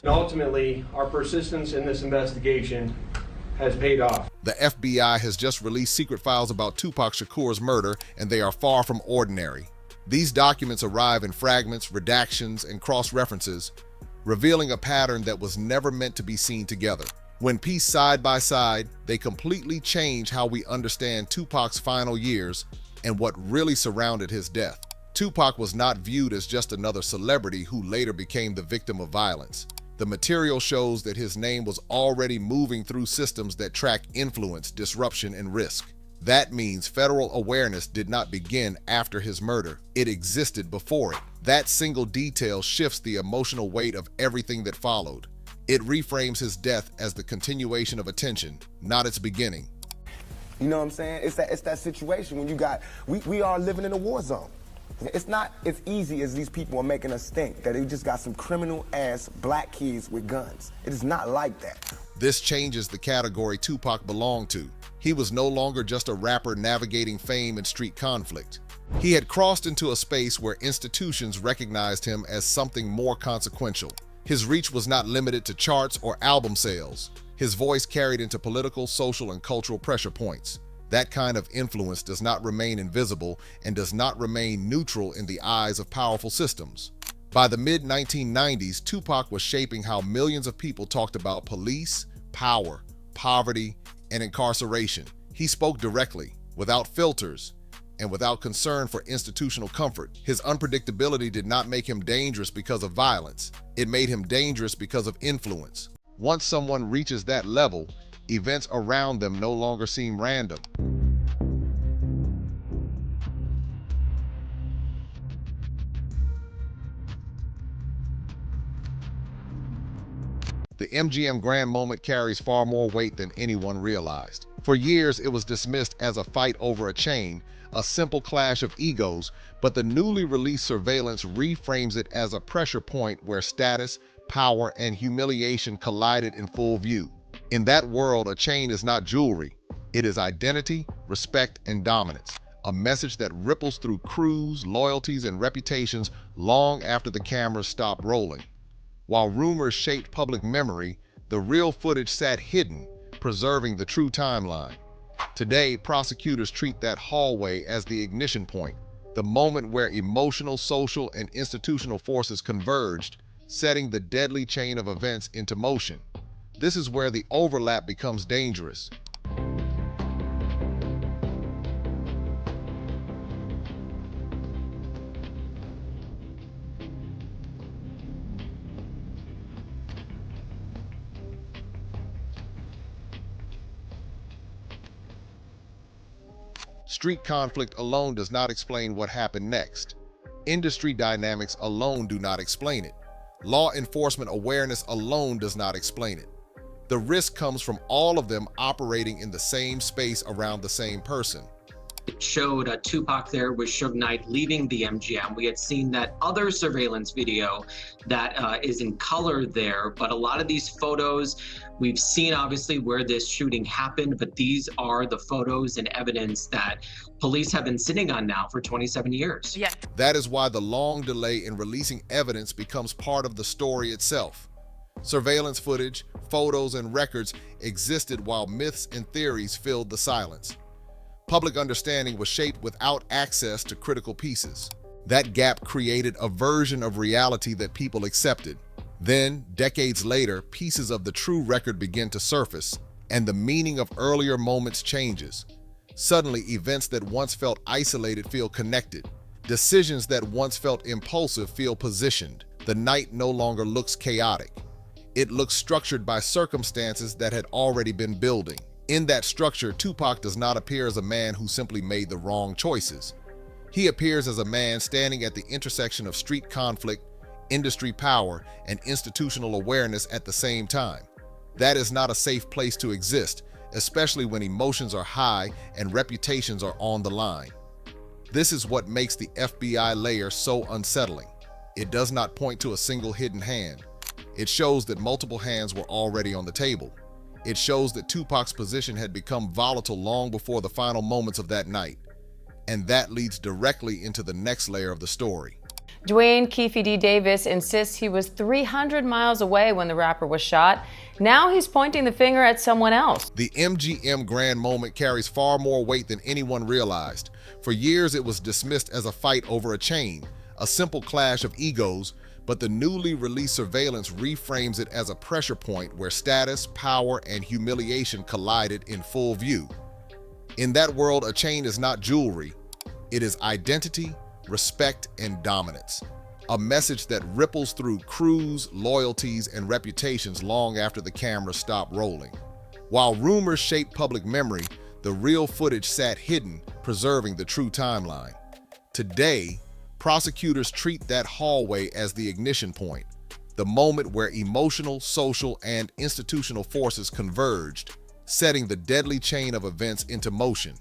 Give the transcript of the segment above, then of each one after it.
And ultimately, our persistence in this investigation has paid off. The FBI has just released secret files about Tupac Shakur's murder, and they are far from ordinary. These documents arrive in fragments, redactions, and cross-references, revealing a pattern that was never meant to be seen together. When pieced side by side, they completely change how we understand Tupac's final years and what really surrounded his death. Tupac was not viewed as just another celebrity who later became the victim of violence. The material shows that his name was already moving through systems that track influence, disruption, and risk. That means federal awareness did not begin after his murder. It existed before it. That single detail shifts the emotional weight of everything that followed. It reframes his death as the continuation of attention, not its beginning. You know what I'm saying? It's that situation when you got, we are living in a war zone. It's not as easy as these people are making us think, that they just got some criminal-ass black kids with guns. It is not like that. This changes the category Tupac belonged to. He was no longer just a rapper navigating fame and street conflict. He had crossed into a space where institutions recognized him as something more consequential. His reach was not limited to charts or album sales. His voice carried into political, social, and cultural pressure points. That kind of influence does not remain invisible and does not remain neutral in the eyes of powerful systems. By the mid-1990s, Tupac was shaping how millions of people talked about police, power, poverty, and incarceration. He spoke directly, without filters, and without concern for institutional comfort. His unpredictability did not make him dangerous because of violence. It made him dangerous because of influence. Once someone reaches that level, events around them no longer seem random. The MGM Grand moment carries far more weight than anyone realized. For years, it was dismissed as a fight over a chain, a simple clash of egos, but the newly released surveillance reframes it as a pressure point where status, power, and humiliation collided in full view. In that world, a chain is not jewelry. It is identity, respect, and dominance, a message that ripples through crews, loyalties, and reputations long after the cameras stop rolling. While rumors shaped public memory, the real footage sat hidden, preserving the true timeline. Today, prosecutors treat that hallway as the ignition point, the moment where emotional, social, and institutional forces converged, setting the deadly chain of events into motion. This is where the overlap becomes dangerous. Street conflict alone does not explain what happened next. Industry dynamics alone do not explain it. Law enforcement awareness alone does not explain it. The risk comes from all of them operating in the same space around the same person. It showed Tupac there with Suge Knight leaving the MGM. We had seen that other surveillance video that is in color there, but a lot of these photos, we've seen obviously where this shooting happened, but these are the photos and evidence that police have been sitting on now for 27 years. Yeah. That is why the long delay in releasing evidence becomes part of the story itself. Surveillance footage, photos, and records existed while myths and theories filled the silence. Public understanding was shaped without access to critical pieces. That gap created a version of reality that people accepted. Then, decades later, pieces of the true record begin to surface, and the meaning of earlier moments changes. Suddenly, events that once felt isolated feel connected. Decisions that once felt impulsive feel positioned. The night no longer looks chaotic. It looks structured by circumstances that had already been building. In that structure, Tupac does not appear as a man who simply made the wrong choices. He appears as a man standing at the intersection of street conflict, industry power, and institutional awareness at the same time. That is not a safe place to exist, especially when emotions are high and reputations are on the line. This is what makes the FBI layer so unsettling. It does not point to a single hidden hand. It shows that multiple hands were already on the table. It shows that Tupac's position had become volatile long before the final moments of that night. And that leads directly into the next layer of the story. Dwayne "Keefe D. Davis insists he was 300 miles away when the rapper was shot. Now he's pointing the finger at someone else. The MGM grand moment carries far more weight than anyone realized. For years, it was dismissed as a fight over a chain, a simple clash of egos, but the newly released surveillance reframes it as a pressure point where status, power, and humiliation collided in full view. In that world, a chain is not jewelry. It is identity, respect, and dominance. A message that ripples through crews, loyalties, and reputations long after the cameras stop rolling. While rumors shape public memory, the real footage sat hidden, preserving the true timeline. Today, prosecutors treat that hallway as the ignition point, the moment where emotional, social, and institutional forces converged, setting the deadly chain of events into motion.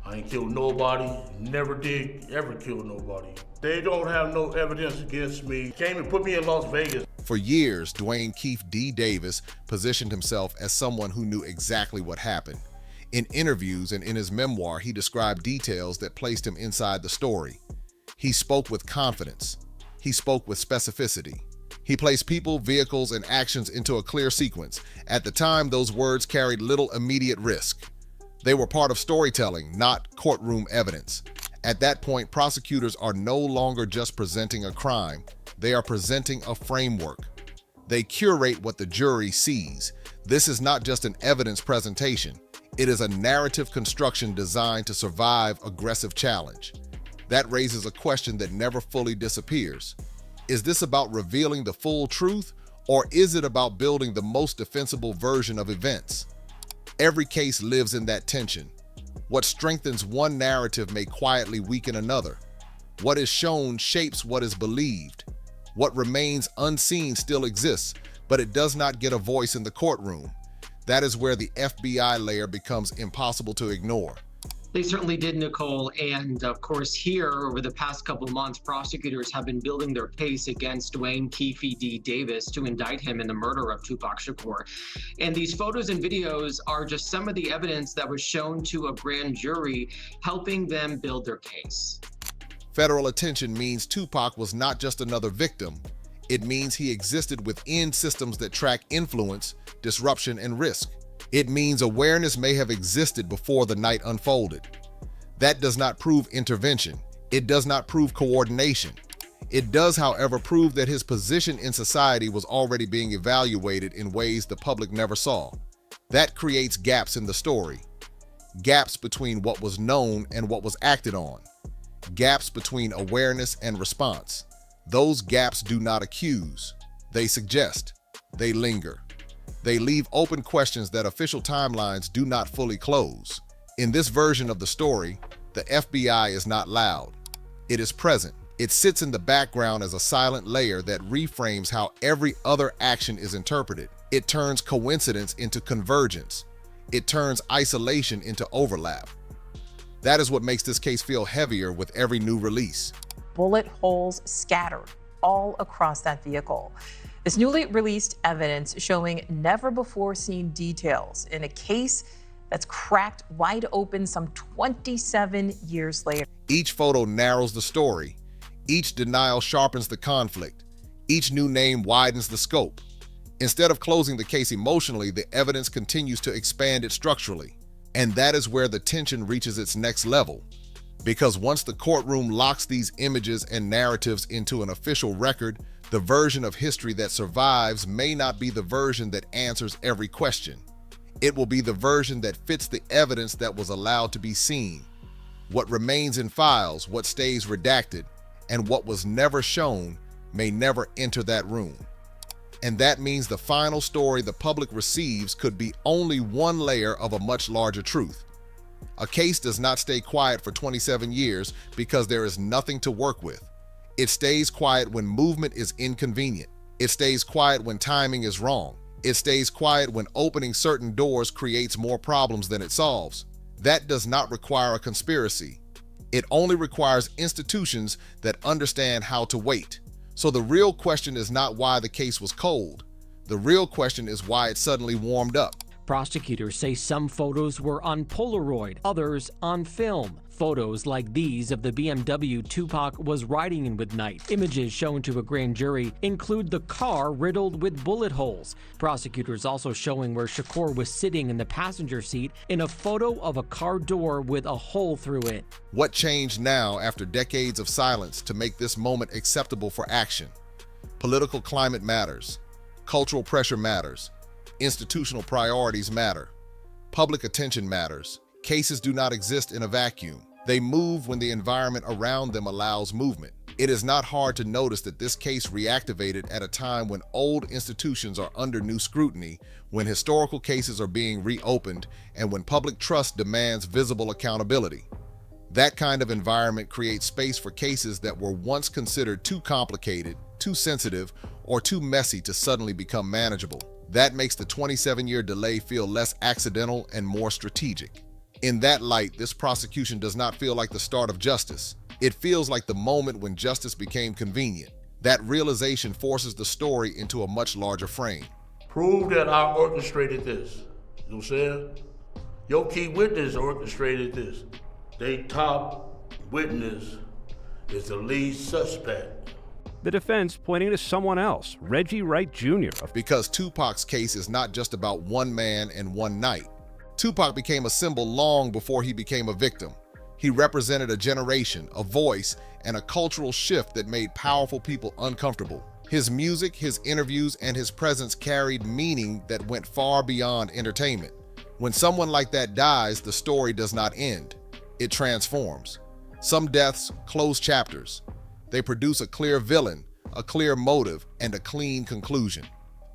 I ain't killed nobody, never did ever kill nobody. They don't have no evidence against me. Came and put me in Las Vegas. For years, Dwayne "Keefe D. Davis positioned himself as someone who knew exactly what happened. In interviews and in his memoir, he described details that placed him inside the story. He spoke with confidence. He spoke with specificity. He placed people, vehicles, and actions into a clear sequence. At the time, those words carried little immediate risk. They were part of storytelling, not courtroom evidence. At that point, prosecutors are no longer just presenting a crime. They are presenting a framework. They curate what the jury sees. This is not just an evidence presentation. It is a narrative construction designed to survive aggressive challenge. That raises a question that never fully disappears. Is this about revealing the full truth, or is it about building the most defensible version of events? Every case lives in that tension. What strengthens one narrative may quietly weaken another. What is shown shapes what is believed. What remains unseen still exists, but it does not get a voice in the courtroom. That is where the FBI layer becomes impossible to ignore. They certainly did, Nicole. And of course, here over the past couple of months, prosecutors have been building their case against Dwayne "Keefe D. Davis to indict him in the murder of Tupac Shakur. And these photos and videos are just some of the evidence that was shown to a grand jury, helping them build their case. Federal attention means Tupac was not just another victim. It means he existed within systems that track influence, disruption, and risk. It means awareness may have existed before the night unfolded. That does not prove intervention. It does not prove coordination. It does, however, prove that his position in society was already being evaluated in ways the public never saw. That creates gaps in the story. Gaps between what was known and what was acted on. Gaps between awareness and response. Those gaps do not accuse. They suggest. They linger. They leave open questions that official timelines do not fully close. In this version of the story, the FBI is not loud. It is present. It sits in the background as a silent layer that reframes how every other action is interpreted. It turns coincidence into convergence. It turns isolation into overlap. That is what makes this case feel heavier with every new release. Bullet holes scattered all across that vehicle. This newly released evidence showing never-before-seen details in a case that's cracked wide open some 27 years later. Each photo narrows the story. Each denial sharpens the conflict. Each new name widens the scope. Instead of closing the case emotionally, the evidence continues to expand it structurally. And that is where the tension reaches its next level. Because once the courtroom locks these images and narratives into an official record, the version of history that survives may not be the version that answers every question. It will be the version that fits the evidence that was allowed to be seen. What remains in files, what stays redacted, and what was never shown may never enter that room. And that means the final story the public receives could be only one layer of a much larger truth. A case does not stay quiet for 27 years because there is nothing to work with. It stays quiet when movement is inconvenient. It stays quiet when timing is wrong. It stays quiet when opening certain doors creates more problems than it solves. That does not require a conspiracy. It only requires institutions that understand how to wait. So the real question is not why the case was cold. The real question is why it suddenly warmed up. Prosecutors say some photos were on Polaroid, others on film. Photos like these of the BMW Tupac was riding in with night. Images shown to a grand jury include the car riddled with bullet holes. Prosecutors also showing where Shakur was sitting in the passenger seat in a photo of a car door with a hole through it. What changed now after decades of silence to make this moment acceptable for action? Political climate matters. Cultural pressure matters. Institutional priorities matter. Public attention matters. Cases do not exist in a vacuum. They move when the environment around them allows movement. It is not hard to notice that this case reactivated at a time when old institutions are under new scrutiny, when historical cases are being reopened, and when public trust demands visible accountability. That kind of environment creates space for cases that were once considered too complicated, too sensitive, or too messy to suddenly become manageable. That makes the 27-year delay feel less accidental and more strategic. In that light, this prosecution does not feel like the start of justice. It feels like the moment when justice became convenient. That realization forces the story into a much larger frame. Prove that I orchestrated this. You know what I'm saying? Your key witness orchestrated this. They top witness is the lead suspect. The defense pointing to someone else, Reggie Wright Jr. Because Tupac's case is not just about one man and one night. Tupac became a symbol long before he became a victim. He represented a generation, a voice, and a cultural shift that made powerful people uncomfortable. His music, his interviews, and his presence carried meaning that went far beyond entertainment. When someone like that dies, the story does not end. It transforms. Some deaths close chapters. They produce a clear villain, a clear motive, and a clean conclusion.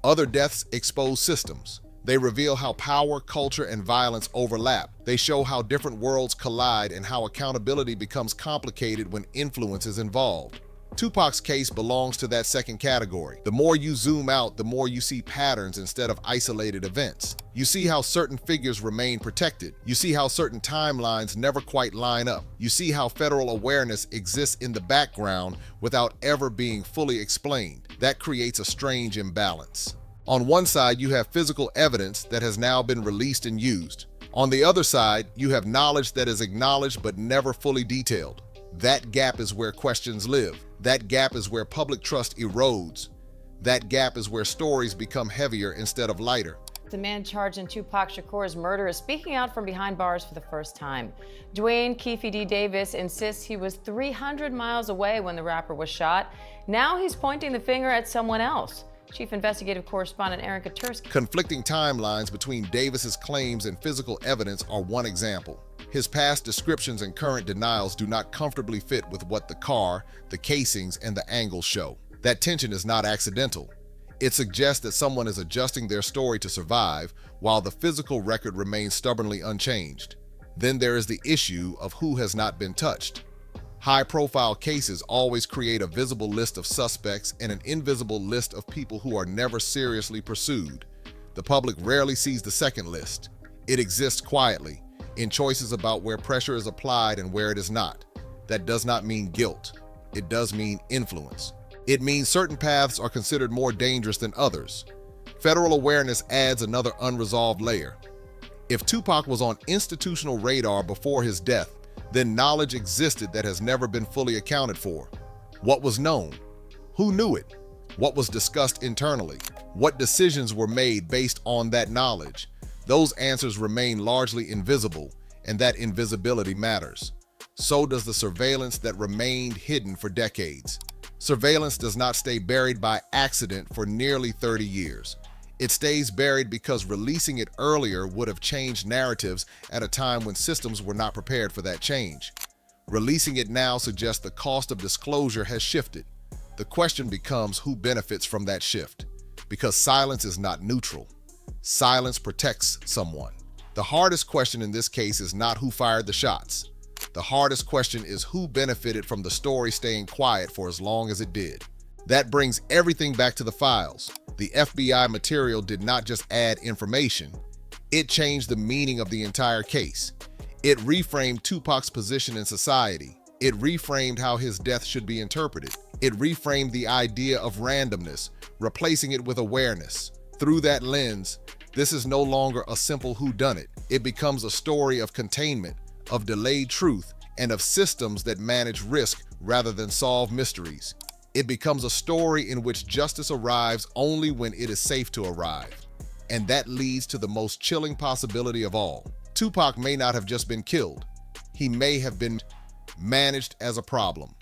Other deaths expose systems. They reveal how power, culture, and violence overlap. They show how different worlds collide and how accountability becomes complicated when influence is involved. Tupac's case belongs to that second category. The more you zoom out, the more you see patterns instead of isolated events. You see how certain figures remain protected. You see how certain timelines never quite line up. You see how federal awareness exists in the background without ever being fully explained. That creates a strange imbalance. On one side, you have physical evidence that has now been released and used. On the other side, you have knowledge that is acknowledged but never fully detailed. That gap is where questions live. That gap is where public trust erodes. That gap is where stories become heavier instead of lighter. The man charged in Tupac Shakur's murder is speaking out from behind bars for the first time. Dwayne Keefe D. Davis insists he was 300 miles away when the rapper was shot. Now he's pointing the finger at someone else. Chief Investigative Correspondent Erica Tursky. Conflicting timelines between Davis's claims and physical evidence are one example. His past descriptions and current denials do not comfortably fit with what the car, the casings, and the angles show. That tension is not accidental. It suggests that someone is adjusting their story to survive, while the physical record remains stubbornly unchanged. Then there is the issue of who has not been touched. High-profile cases always create a visible list of suspects and an invisible list of people who are never seriously pursued. The public rarely sees the second list. It exists quietly, in choices about where pressure is applied and where it is not. That does not mean guilt. It does mean influence. It means certain paths are considered more dangerous than others. Federal awareness adds another unresolved layer. If Tupac was on institutional radar before his death, then knowledge existed that has never been fully accounted for. What was known? Who knew it? What was discussed internally? What decisions were made based on that knowledge? Those answers remain largely invisible, and that invisibility matters. So does the surveillance that remained hidden for decades. Surveillance does not stay buried by accident for nearly 30 years. It stays buried because releasing it earlier would have changed narratives at a time when systems were not prepared for that change. Releasing it now suggests the cost of disclosure has shifted. The question becomes who benefits from that shift, because silence is not neutral. Silence protects someone. The hardest question in this case is not who fired the shots. The hardest question is who benefited from the story staying quiet for as long as it did. That brings everything back to the files. The FBI material did not just add information, it changed the meaning of the entire case. It reframed Tupac's position in society. It reframed how his death should be interpreted. It reframed the idea of randomness, replacing it with awareness. Through that lens, This is no longer a simple whodunit. It becomes a story of containment, of delayed truth, and of systems that manage risk rather than solve mysteries. It becomes a story in which justice arrives only when it is safe to arrive. And that leads to the most chilling possibility of all. Tupac may not have just been killed. He may have been managed as a problem.